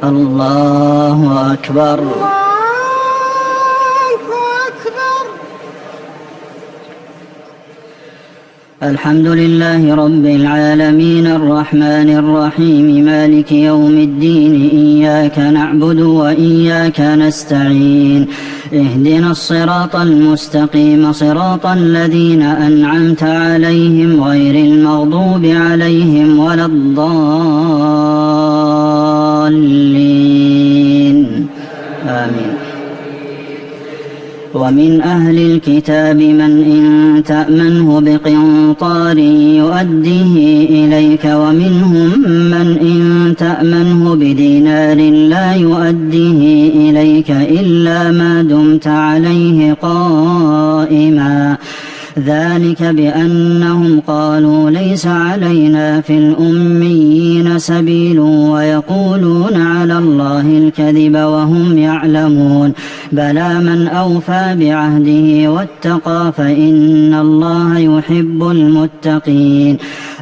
الله أكبر. الحمد لله رب العالمين الرحمن الرحيم مالك يوم الدين إياك نعبد وإياك نستعين اهدنا الصراط المستقيم صراط الذين أنعمت عليهم غير المغضوب عليهم ولا الضالين آمين. ومن أهل الكتاب من إن تأمنه بقنطار يؤديه إليك ومنهم من إن تأمنه بدينار لا يؤديه إليك إلا ما دمت عليه قائما ذلك بأنهم قالوا ليس علينا في الأميين سبيل ويقولون على الله الكذب وهم يعلمون بلى من أوفى بعهده واتقى فإن الله يحب المتقين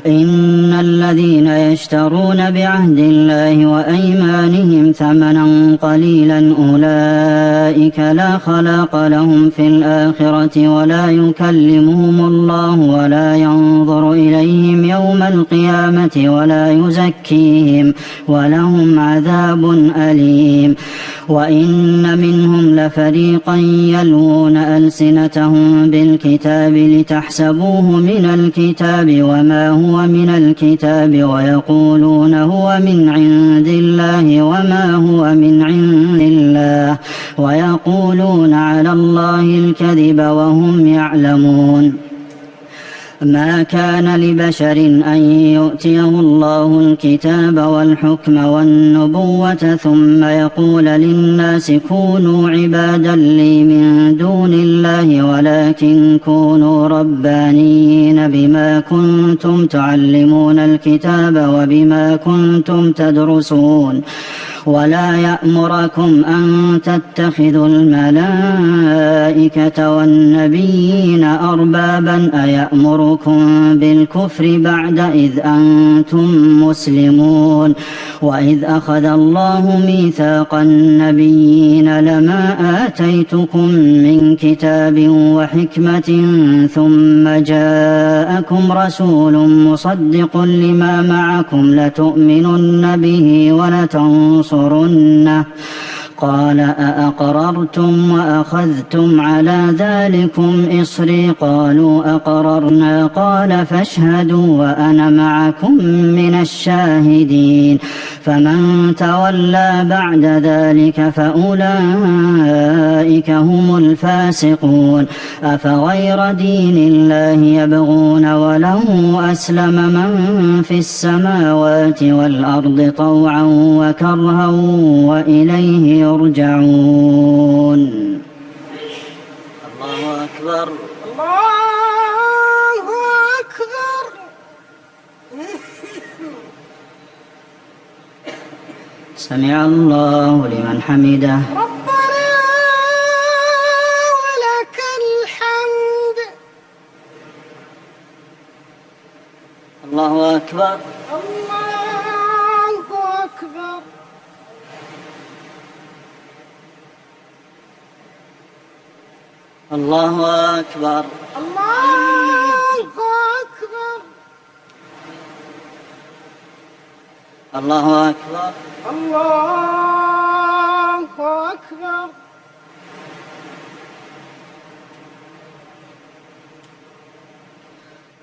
إن الذين يشترون بعهد الله وأيمانهم ثمنا قليلا أولئك لا خلاق لهم في الآخرة ولا يكلمهم الله ولا ينظر إليهم يوم القيامة ولا يزكيهم ولهم عذاب أليم وإن منهم لفريقا يلوون ألسنتهم بالكتاب لتحسبوه من الكتاب وما هو من الكتاب ويقولون هو من عند الله وما هو من عند الله ويقولون على الله الكذب وهم يعلمون ما كان لبشر أن يؤتيه الله الكتاب والحكم والنبوة ثم يقول للناس كونوا عبادا لي من دون الله ولكن كونوا ربانيين بما كنتم تعلمون الكتاب وبما كنتم تدرسون ولا يأمركم أن تتخذوا الملائكة والنبيين أربابا أيأمركم بالكفر بعد إذ أنتم مسلمون وإذ أخذ الله ميثاق النبيين لما آتيتكم من كتاب وحكمة ثم جاءكم رسول مصدق لما معكم لتؤمنن به ولتنصرنه قال أأقررتم وأخذتم على ذلكم إصري قالوا أقررنا قال فاشهدوا وأنا معكم من الشاهدين فمن تولى بعد ذلك فأولئك هم الفاسقون أفغير دين الله يبغون وله أسلم من في السماوات والأرض طوعا وكرها وإليه يرجعون. الله أكبر. الله أكبر. سمع الله لمن حمده. ربنا ولك الحمد. الله أكبر. الله أكبر. الله أكبر. الله أكبر. الله أكبر.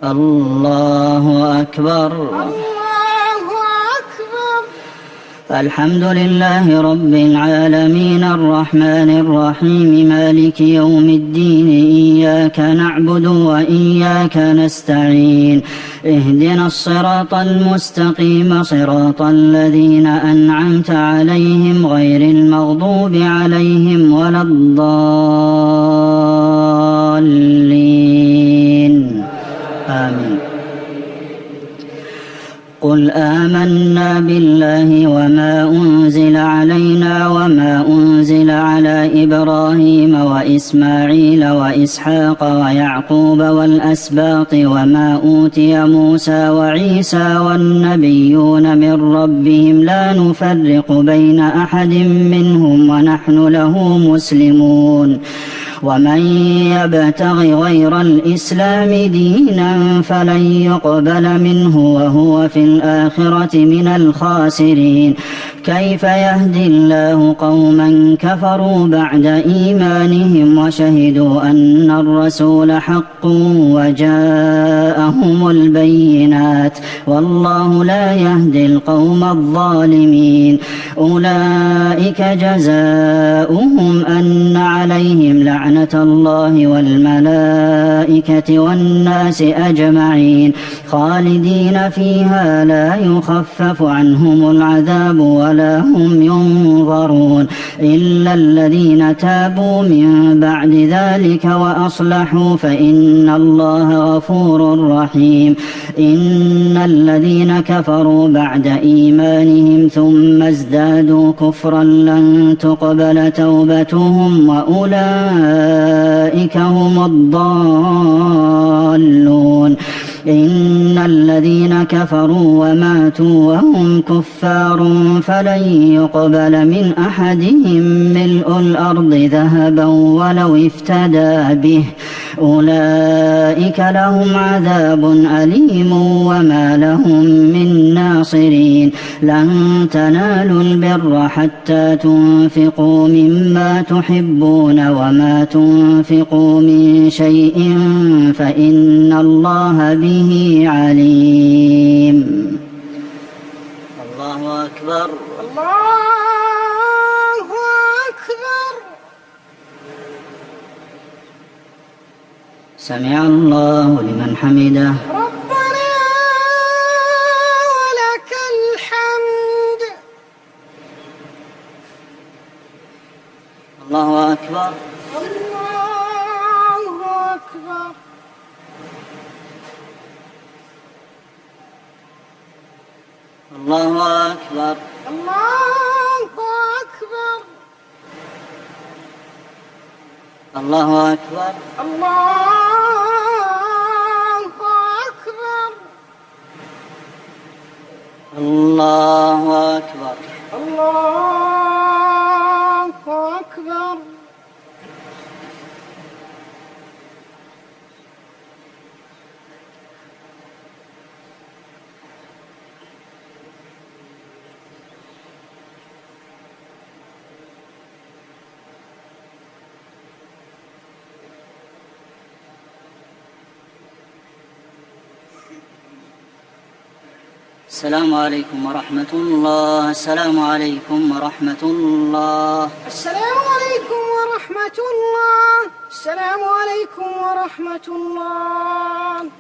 الله أكبر. الله أكبر. الحمد لله رب العالمين الرحمن الرحيم مالك يوم الدين إياك نعبد وإياك نستعين اهدنا الصراط المستقيم صراط الذين أنعمت عليهم غير المغضوب عليهم ولا الضالين آمين. قل آمنا بالله وما أنزل علينا وما أنزل على إبراهيم وإسماعيل وإسحاق ويعقوب والأسباط وما أوتي موسى وعيسى والنبيون من ربهم لا نفرق بين أحد منهم ونحن له مسلمون ومن يبتغ غير الإسلام دينا فلن يقبل منه وهو في الآخرة من الخاسرين كيف يهدي الله قوما كفروا بعد إيمانهم وشهدوا أن الرسول حق وجاءهم البينات والله لا يهدي القوم الظالمين أولئك جزاؤهم أن عليهم لعنة الله والملائكة والناس أجمعين خالدين فيها لا يخفف عنهم العذاب ولا هم ينظرون إلا الذين تابوا من بعد ذلك وأصلحوا فإن الله غفور رحيم إن الذين كفروا بعد إيمانهم ثم ازدادوا كفرا لن تقبل توبتهم وأولئك هم الضالون إن الذين كفروا وماتوا وهم كفار فلن يقبل من أحدهم ملء الأرض ذهبا ولو افتدى به أولئك لهم عذاب أليم وما لهم من ناصرين لن تنالوا البر حتى تنفقوا مما تحبون وما تنفقوا من شيء فإن الله به عليم الله أكبر الله أكبر سمع الله لمن حمده ربنا ولك الحمد الله أكبر الله أكبر الله أكبر الله أكبر الله أكبر الله أكبر الله أكبر الله أكبر السلام عليكم ورحمة الله السلام عليكم ورحمة الله السلام عليكم ورحمة الله السلام عليكم ورحمة الله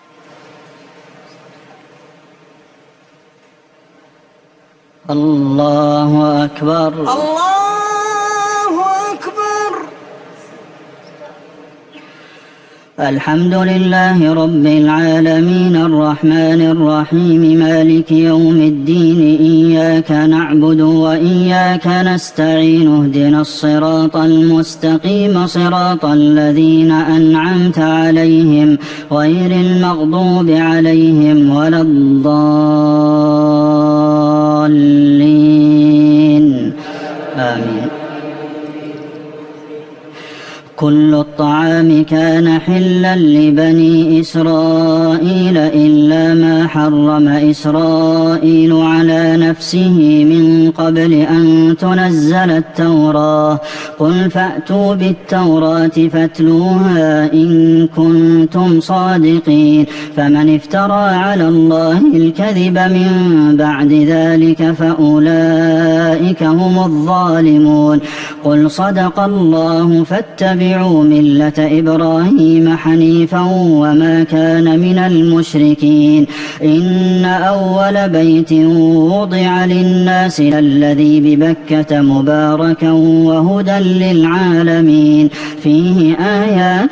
الله أكبر الله أكبر الحمد لله رب العالمين الرحمن الرحيم مالك يوم الدين إياك نعبد وإياك نستعين اهدنا الصراط المستقيم صراط الذين أنعمت عليهم غير المغضوب عليهم ولا الضالين آمين كل الطعام كان حلا لبني إسرائيل إلا ما حرم إسرائيل على نفسه من قبل أن تنزل التوراة قل فأتوا بالتوراة فاتلوها إن كنتم صادقين فمن افترى على الله الكذب من بعد ذلك فأولئك هم الظالمون قل صدق الله فاتبعوا ملة إبراهيم حنيفا وما كان من المشركين إن أول بيت وضع للناس الذي ببكة مباركا وهدى للعالمين فيه آيات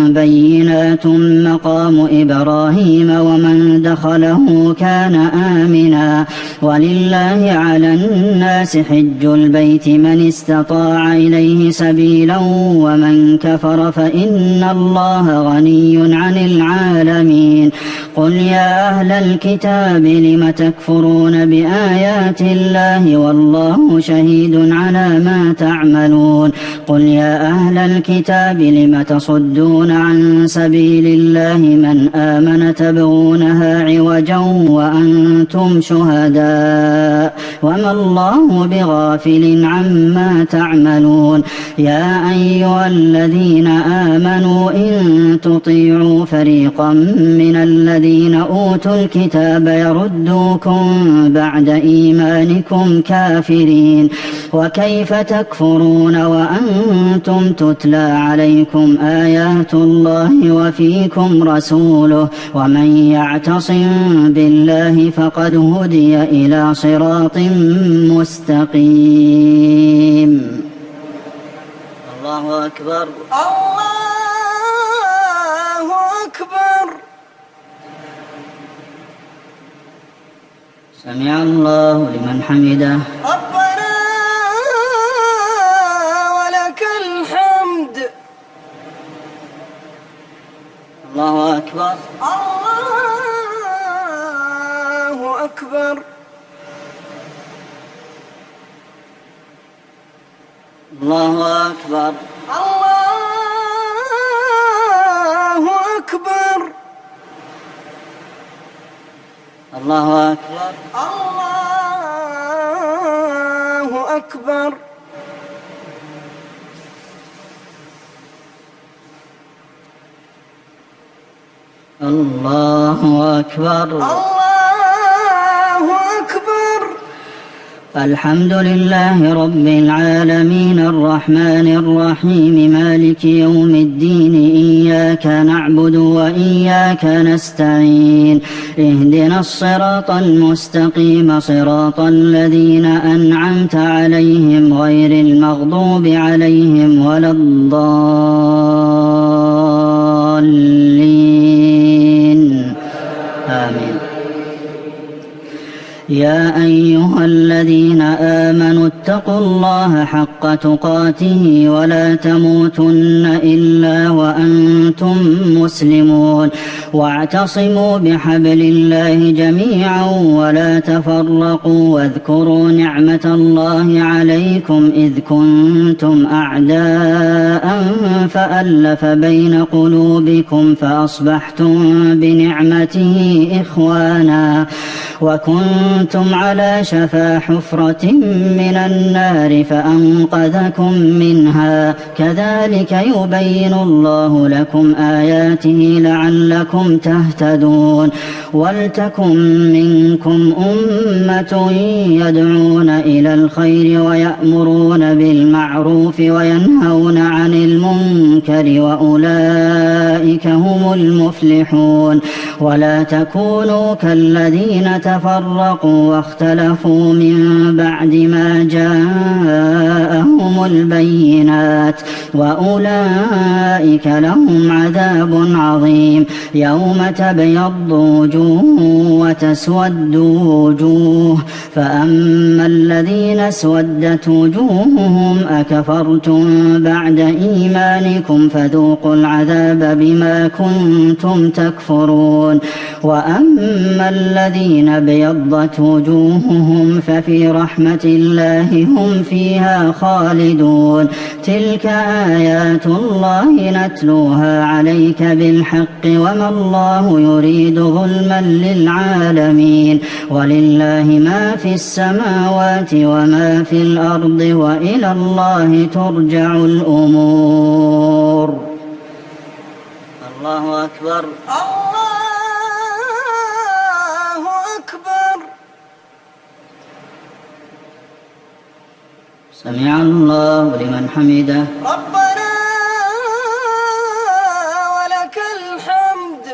بينات مقام إبراهيم ومن دخله كان آمنا ولله على الناس حج البيت من استطاع إليه سبيلا ومن كفر فإن الله غني عن العالمين قل يا أهل الكتاب لم تكفرون بآيات الله والله شهيد على ما تعملون قل يا أهل الكتاب لم تصدون عن سبيل الله من آمن تبغونها عوجا وأنتم شهداء وما الله بغافل عما تعملون يا أيها الذين آمنوا إن تطيعوا فريقا من الذين أوتوا الكتاب يردوكم بعد إيمانكم كافرين وكيف تكفرون وأنتم تتلى عليكم آيات الله وفيكم رسوله ومن يعتصم بالله فقد هدي إلى صراط مستقيم الله أكبر الله أكبر سمع الله لمن حمده ربنا ولك الحمد الله أكبر الله أكبر الله أكبر الله أكبر الله أكبر الله أكبر الله أكبر الله أكبر الحمد لله رب العالمين الرحمن الرحيم مالك يوم الدين إياك نعبد وإياك نستعين اهدنا الصراط المستقيم صراط الذين أنعمت عليهم غير المغضوب عليهم ولا الضالين آمين يا أيها الذين آمنوا اتقوا الله حق تقاته ولا تموتن إلا وأنتم مسلمون واعتصموا بحبل الله جميعا ولا تفرقوا واذكروا نعمة الله عليكم إذ كنتم أعداء فألف بين قلوبكم فأصبحتم بنعمته إخوانا وكنتم على شفا حفرة من النار فأنقذكم منها كذلك يبين الله لكم آياته لعلكم تهتدون ولتكن منكم أمة يدعون إلى الخير ويأمرون بالمعروف وينهون عن المنكر وأولئك هم المفلحون ولا تكونوا كالذين تفرقوا واختلفوا من بعد ما جاءهم البينات وأولئك لهم عذاب عظيم يوم تبيض وجوه وتسود وجوه فأما الذين اسودت وجوههم أكفرتم بعد إيمانكم فذوقوا العذاب بما كنتم تكفرون وأما الذين ابيضت وجوههم ففي رحمة الله هم فيها خالدون تلك آيات الله نتلوها عليك بالحق وما الله يريد ظلما للعالمين ولله ما في السماوات وما في الأرض وإلى الله ترجع الأمور الله أكبر سمع الله لمن حمده. ربنا ولك الحمد.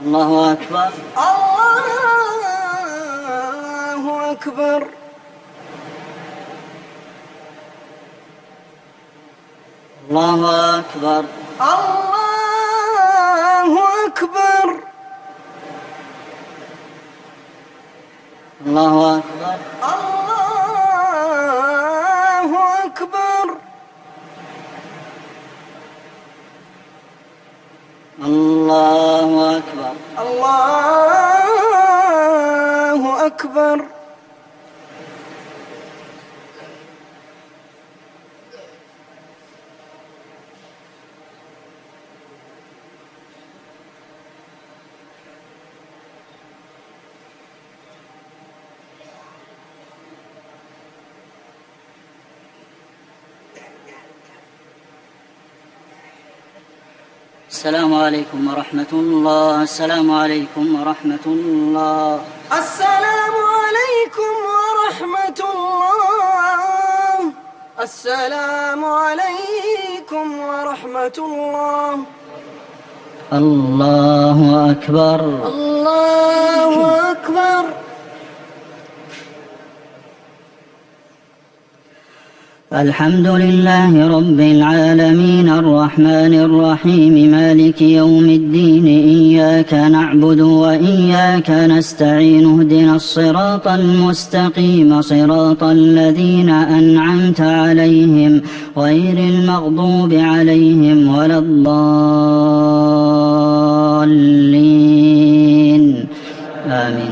الله أكبر. الله أكبر. الله أكبر. الله أكبر. الله أكبر. الله أكبر. الله أكبر. الله أكبر. السلام عليكم ورحمة الله. السلام عليكم ورحمة الله. السلام عليكم ورحمة الله. السلام عليكم ورحمة الله. الله أكبر. الله أكبر. الحمد لله رب العالمين الرحمن الرحيم مالك يوم الدين إياك نعبد وإياك نستعين اهدنا الصراط المستقيم صراط الذين أنعمت عليهم غير المغضوب عليهم ولا الضالين آمين.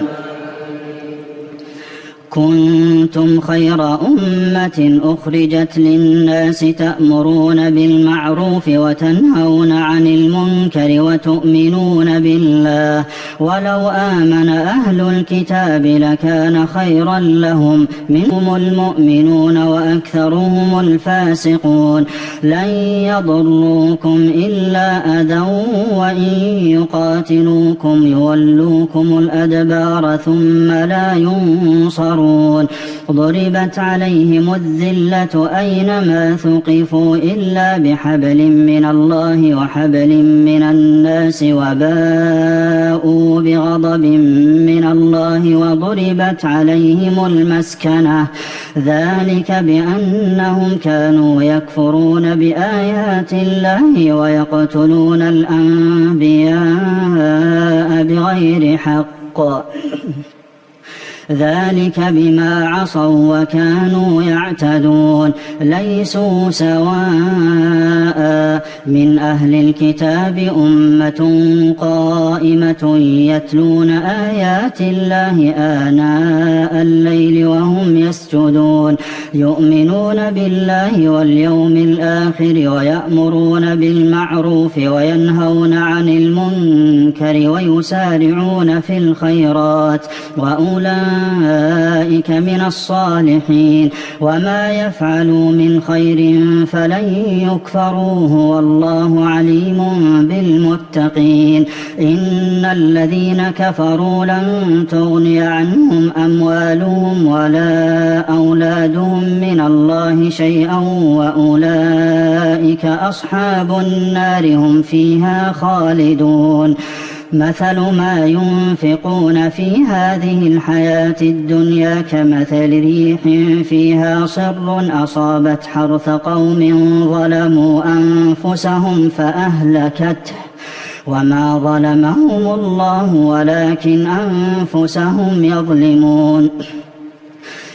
كنتم خير أمة أخرجت للناس تأمرون بالمعروف وتنهون عن المنكر وتؤمنون بالله ولو آمن أهل الكتاب لكان خيرا لهم منهم المؤمنون وأكثرهم الفاسقون لن يضروكم إلا أذى وإن يقاتلوكم يولوكم الأدبار ثم لا ينصرون. ضربت عليهم الذلة أينما ثقفوا إلا بحبل من الله وحبل من الناس وباءوا بغضب من الله وضربت عليهم المسكنة ذلك بأنهم كانوا يكفرون بآيات الله ويقتلون الأنبياء بغير حق ذلك بما عصوا وكانوا يعتدون. ليسوا سواء من أهل الكتاب أمة قائمة يتلون آيات الله آناء الليل وهم يسجدون يؤمنون بالله واليوم الآخر ويأمرون بالمعروف وينهون عن المنكر ويسارعون في الخيرات وأولئك من الصالحين وما يفعلوا من خير فلن يكفروه والله عليم بالمتقين. إن الذين كفروا لن تغني عنهم أموالهم ولا أولادهم من الله شيئا وأولئك أصحاب النار هم فيها خالدون. مثل ما ينفقون في هذه الحياة الدنيا كمثل ريح فيها صر أصابت حرث قوم ظلموا أنفسهم فأهلكته وما ظلمهم الله ولكن أنفسهم يظلمون.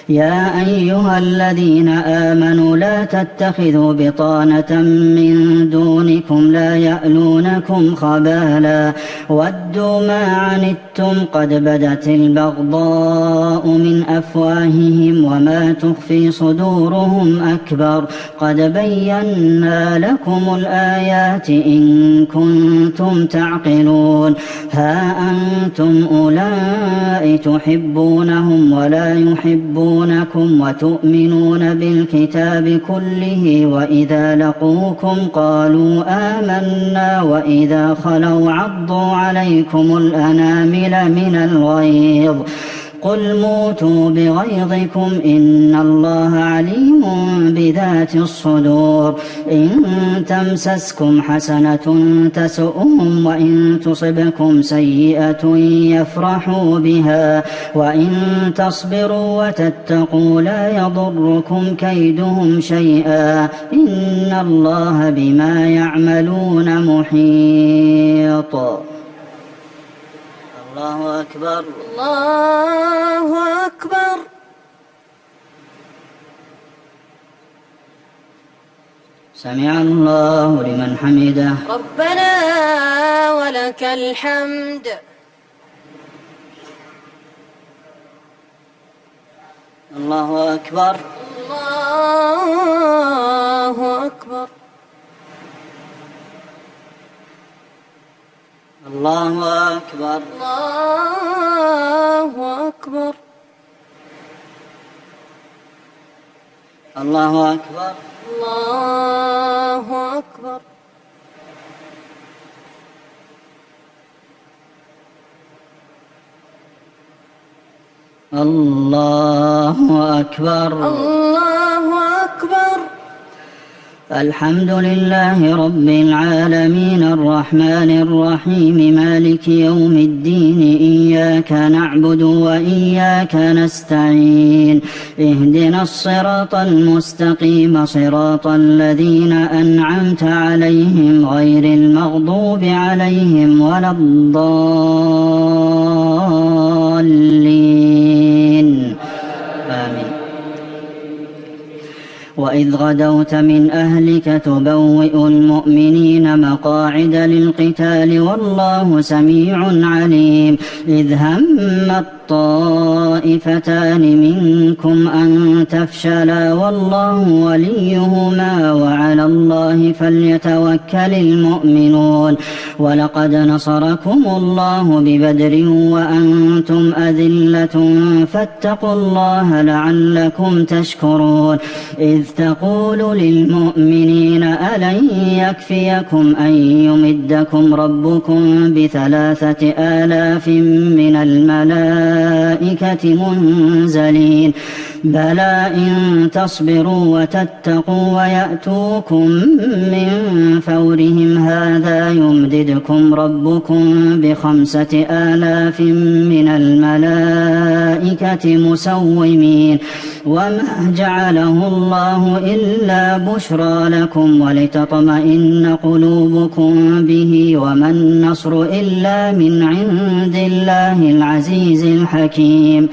يا أيها الذين آمنوا لا تتخذوا بطانة من دونكم لا يألونكم خبالا ودوا ما عنتم قد بدت البغضاء من أفواههم وما تخفي صدورهم أكبر قد بينا لكم الآيات إن كنتم تعقلون. ها أنتم أولئك تحبونهم ولا يحبونكم وتؤمنون بالكتاب كله وإذا لقوكم قالوا آمنا وإذا خلوا عضوا عليكم الأنامل من الغيظ قل موتوا بغيظكم إن الله عليم بذات الصدور إن تمسسكم حسنة تسؤهم وإن تصبكم سيئة يفرحوا بها وإن تصبروا وتتقوا لا يضركم كيدهم شيئا إن الله بما يعملون محيط. الله أكبر. الله أكبر. سمع الله لمن حمده. ربنا ولك الحمد. الله أكبر. الله أكبر. الله أكبر. الله أكبر. الله أكبر. الله أكبر. الله أكبر. الله أكبر. الحمد لله رب العالمين الرحمن الرحيم مالك يوم الدين إياك نعبد وإياك نستعين اهدنا الصراط المستقيم صراط الذين أنعمت عليهم غير المغضوب عليهم ولا الضالين آمين. وإذ غدوت من أهلك تبوئ المؤمنين مقاعد للقتال والله سميع عليم إذ هم الطائفتان منكم أن تفشلا والله وليهما وعلى الله فليتوكل المؤمنون ولقد نصركم الله ببدر وأنتم أذلة فاتقوا الله لعلكم تشكرون إذ تقول للمؤمنين ألن يكفيكم أن يمدكم ربكم ب3,000 من الملائكة منزلين بلى إن تصبروا وتتقوا ويأتوكم من فورهم هذا يمددكم ربكم ب5,000 من الملائكة مسومين وما جعله الله إلا بشرى لكم ولتطمئن قلوبكم به وما النصر إلا من عند الله العزيز الحكيم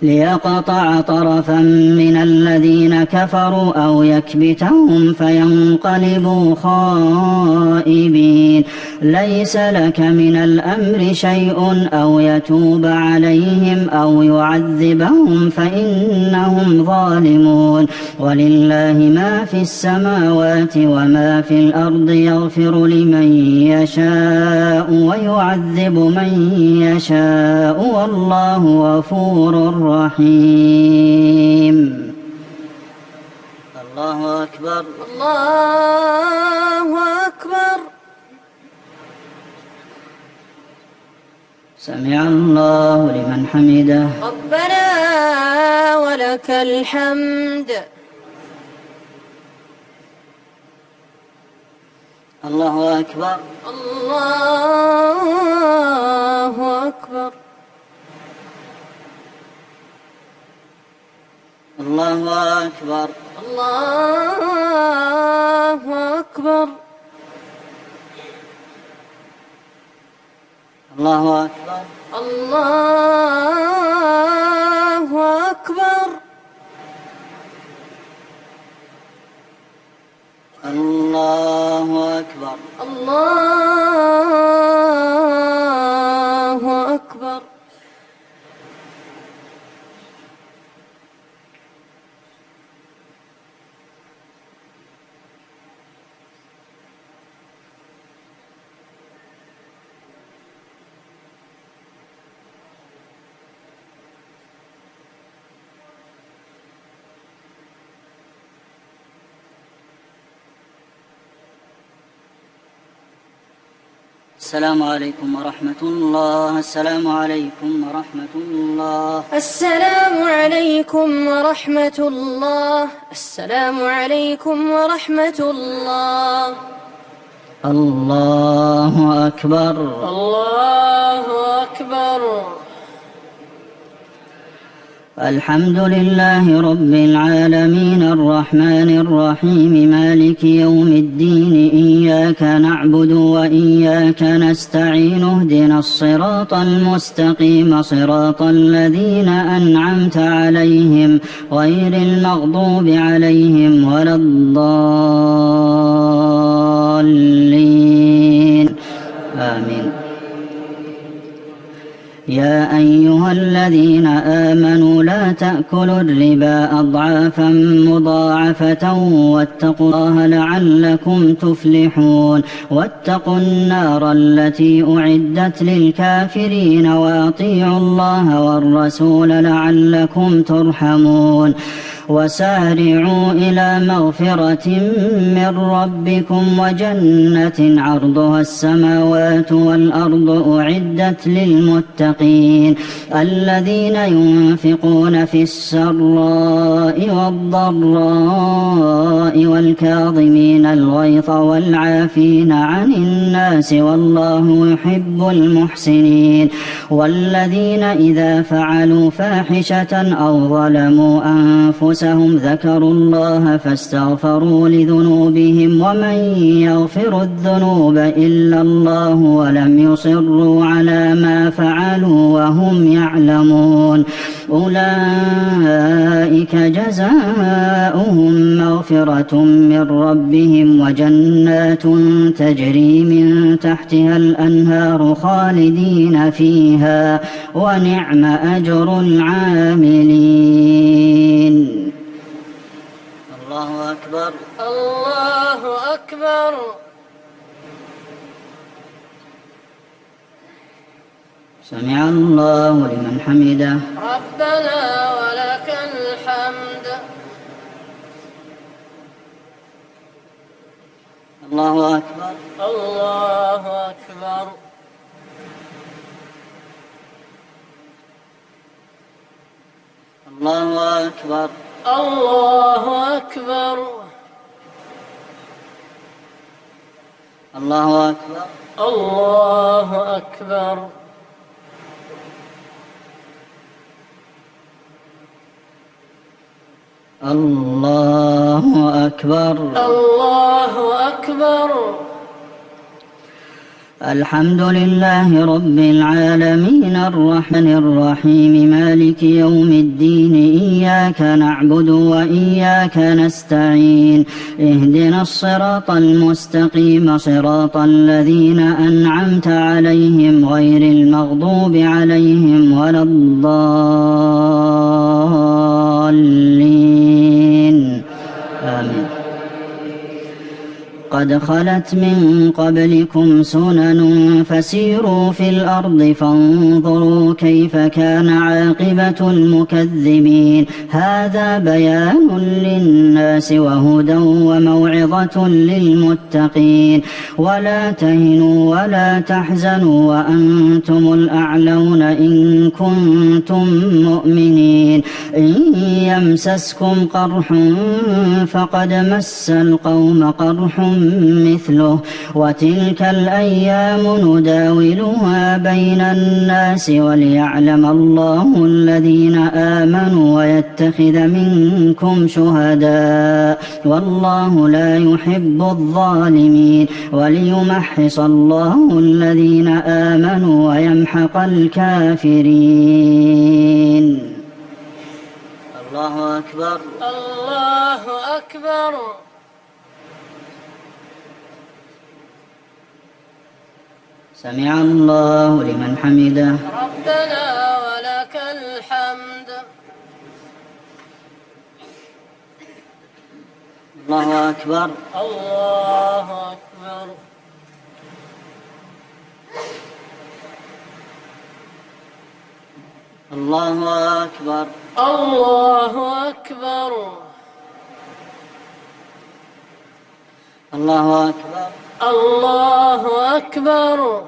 ليقطع طرفا من الذين كفروا أو يكبتهم فينقلبوا خائبين ليس لك من الأمر شيء أو يتوب عليهم أو يعذبهم فإنهم ظالمون ولله ما في السماوات وما في الأرض يغفر لمن يشاء ويعذب من يشاء والله غفور رحيم. الله أكبر. الله أكبر. سمع الله لمن حمده. ربنا ولك الحمد. الله أكبر. الله أكبر. الله أكبر. الله أكبر. الله أكبر. الله أكبر. الله أكبر. الله أكبر. السلام عليكم ورحمة الله. السلام عليكم ورحمة الله. السلام عليكم ورحمة الله. السلام عليكم ورحمة الله. الله أكبر. الله أكبر. الحمد لله رب العالمين الرحمن الرحيم مالك يوم الدين إياك نعبد وإياك نستعين اهدنا الصراط المستقيم صراط الذين أنعمت عليهم غير المغضوب عليهم ولا الضالين آمين. يا أيها الذين آمنوا لا تأكلوا الربا أضعافا مضاعفة واتقوا الله لعلكم تفلحون. واتقوا النار التي أعدت للكافرين وأطيعوا الله والرسول لعلكم ترحمون. وسارعوا إلى مغفرة من ربكم وجنة عرضها السماوات والأرض أعدت للمتقين الذين ينفقون في السراء والضراء والكاظمين الغيظ والعافين عن الناس والله يحب المحسنين. والذين إذا فعلوا فاحشة أو ظلموا أنفسهم ذكروا الله فاستغفروا لذنوبهم ومن يغفر الذنوب إلا الله ولم يصروا على ما فعلوا وهم يعلمون. أولئك جزاؤهم مغفرة من ربهم وجنات تجري من تحتها الأنهار خالدين فيها ونعم أجر العاملين. الله أكبر. الله أكبر. سمع الله لمن حمده. ربنا ولك الحمد. الله أكبر. الله أكبر. الله أكبر. الله أكبر. الله أكبر. الله أكبر. الله أكبر. الله أكبر. الحمد لله رب العالمين الرحمن الرحيم مالك يوم الدين إياك نعبد وإياك نستعين اهدنا الصراط المستقيم صراط الذين أنعمت عليهم غير المغضوب عليهم ولا الضالين آمين. قد خلت من قبلكم سنن فسيروا في الأرض فانظروا كيف كان عاقبة المكذبين. هذا بيان للناس وهدى وموعظة للمتقين. ولا تهنوا ولا تحزنوا وأنتم الأعلون إن كنتم مؤمنين. إن يمسسكم قرح فقد مس القوم قرح مثله وتلك الأيام نداولها بين الناس وليعلم الله الذين آمنوا ويتخذ منكم شهداء والله لا يحب الظالمين وليمحص الله الذين آمنوا ويمحق الكافرين. الله أكبر. الله أكبر. سمع الله لمن حمده. ربنا ولك الحمد. الله أكبر. الله أكبر. الله أكبر. الله أكبر. الله أكبر. الله أكبر.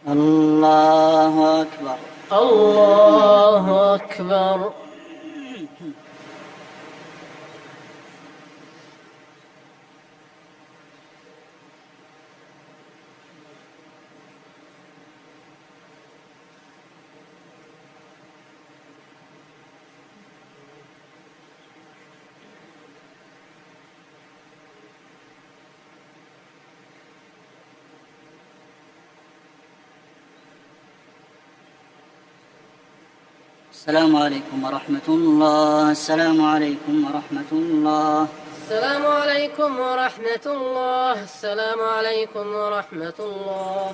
الله أكبر. الله أكبر. السلام عليكم ورحمة الله. السلام عليكم ورحمة الله. السلام عليكم ورحمة الله. السلام عليكم ورحمة الله.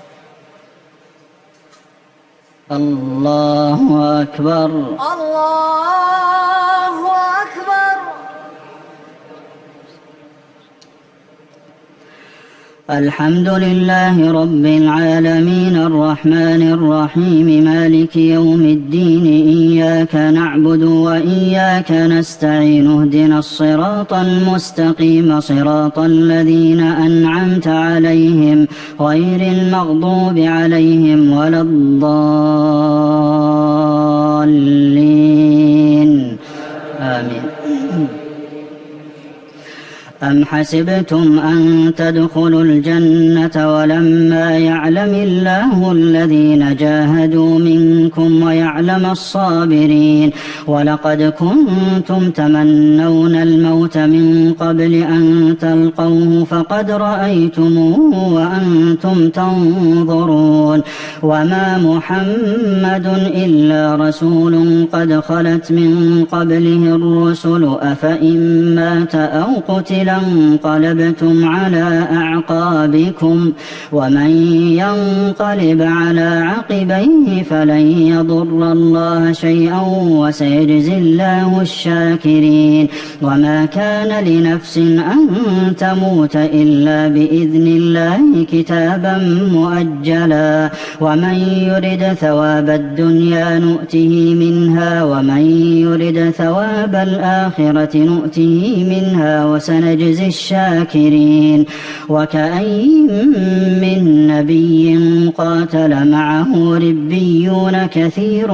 الله أكبر. الله أكبر. الحمد لله رب العالمين الرحمن الرحيم مالك يوم الدين إياك نعبد وإياك نستعين اهدنا الصراط المستقيم صراط الذين أنعمت عليهم غير المغضوب عليهم ولا الضالين آمين. أم حسبتم أن تدخلوا الجنة ولما يعلم الله الذين جاهدوا منكم ويعلم الصابرين ولقد كنتم تمنون الموت من قبل أن تلقوه فقد رأيتموه وأنتم تنظرون وما محمد إلا رسول قد خلت من قبله الرسل أفإن مات أو قتل انقلبتم على أعقابكم ومن ينقلب على عقبيه فلن يضر الله شيئا وسيجزي الله الشاكرين وما كان لنفس أن تموت إلا بإذن الله كتابا مؤجلا ومن يرد ثواب الدنيا نؤته منها ومن يرد ثواب الآخرة نؤته منها وسنجزي الشاكرين وكأين من نبي قاتل معه ربيون كثير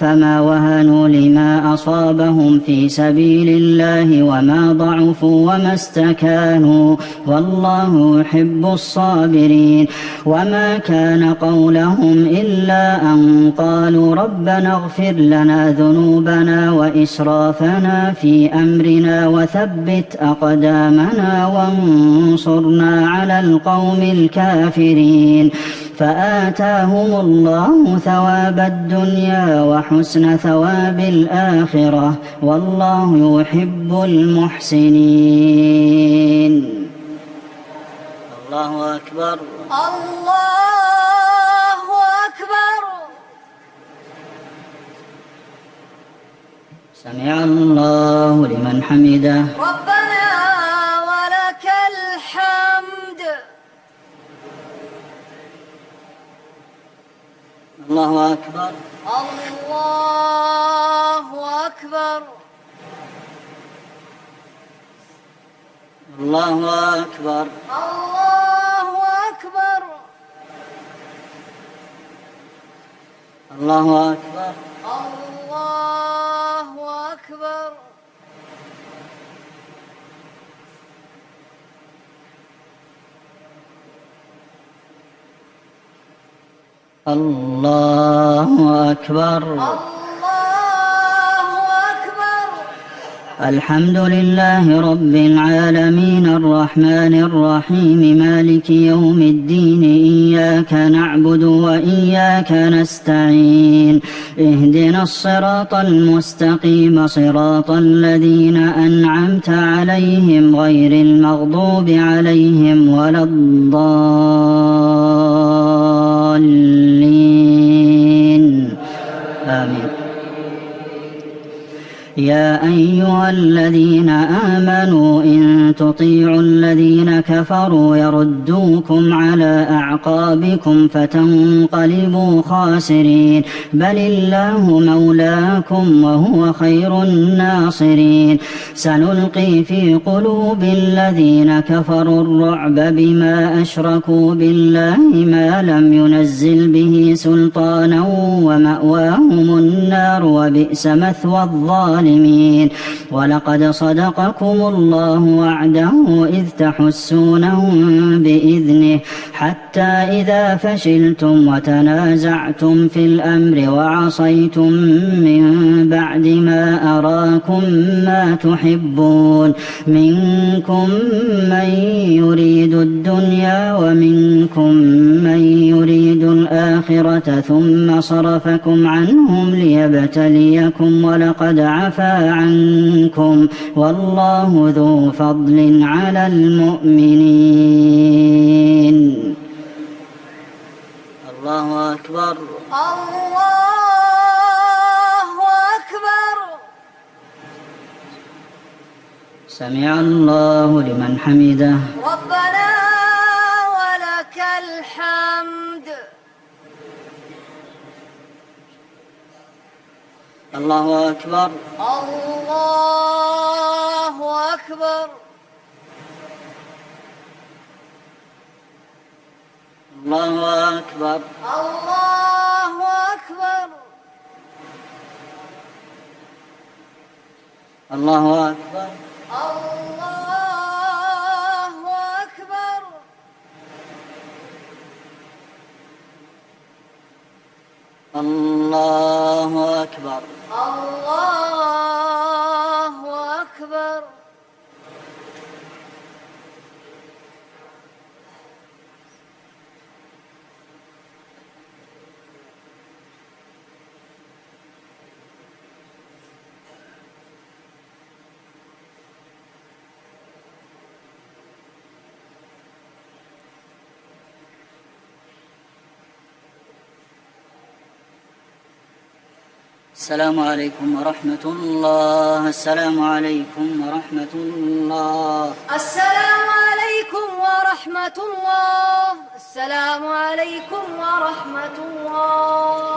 فما وهنوا لما أصابهم في سبيل الله وما ضعفوا وما استكانوا والله يحب الصابرين وما كان قولهم إلا أن قالوا ربنا اغفر لنا ذنوبنا وإسرافنا في أمرنا وثبت أقدامنا وانصرنا على القوم الكافرين فآتاهم الله ثواب الدنيا وحسن ثواب الآخرة والله يحب المحسنين. الله أكبر. الله أكبر. سمع الله لمن حمده. ربنا ولك الحمد. الله أكبر. الله أكبر. الله أكبر. الله أكبر. الله أكبر. الله أكبر. الله أكبر. الله أكبر. الحمد لله رب العالمين الرحمن الرحيم مالك يوم الدين إياك نعبد وإياك نستعين اهدنا الصراط المستقيم صراط الذين أنعمت عليهم غير المغضوب عليهم ولا الضالين آمين. يا أيها الذين آمنوا إن تطيعوا الذين كفروا يردوكم على أعقابكم فتنقلبوا خاسرين بل الله مولاكم وهو خير الناصرين سنلقي في قلوب الذين كفروا الرعب بما أشركوا بالله ما لم ينزل به سلطانا ومأواهم النار وبئس مثوى الظالمين ولقد صدقكم الله وعده إذ تحسونهم بإذنه حتى إذا فشلتم وتنازعتم في الأمر وعصيتم من بعد ما أراكم ما تحبون منكم من يريد الدنيا ومنكم من يريد الآخرة ثم صرفكم عنهم ليبتليكم ولقد عفا عنكم والله ذو فضل على المؤمنين. الله أكبر. الله أكبر. سمع الله لمن حمده. ربنا ولك الحمد. الله أكبر. الله أكبر. الله أكبر. الله أكبر. الله أكبر. الله أكبر. الله أكبر. الله أكبر. السلام عليكم ورحمة الله. السلام عليكم ورحمة الله. السلام عليكم ورحمة الله. السلام عليكم ورحمة الله.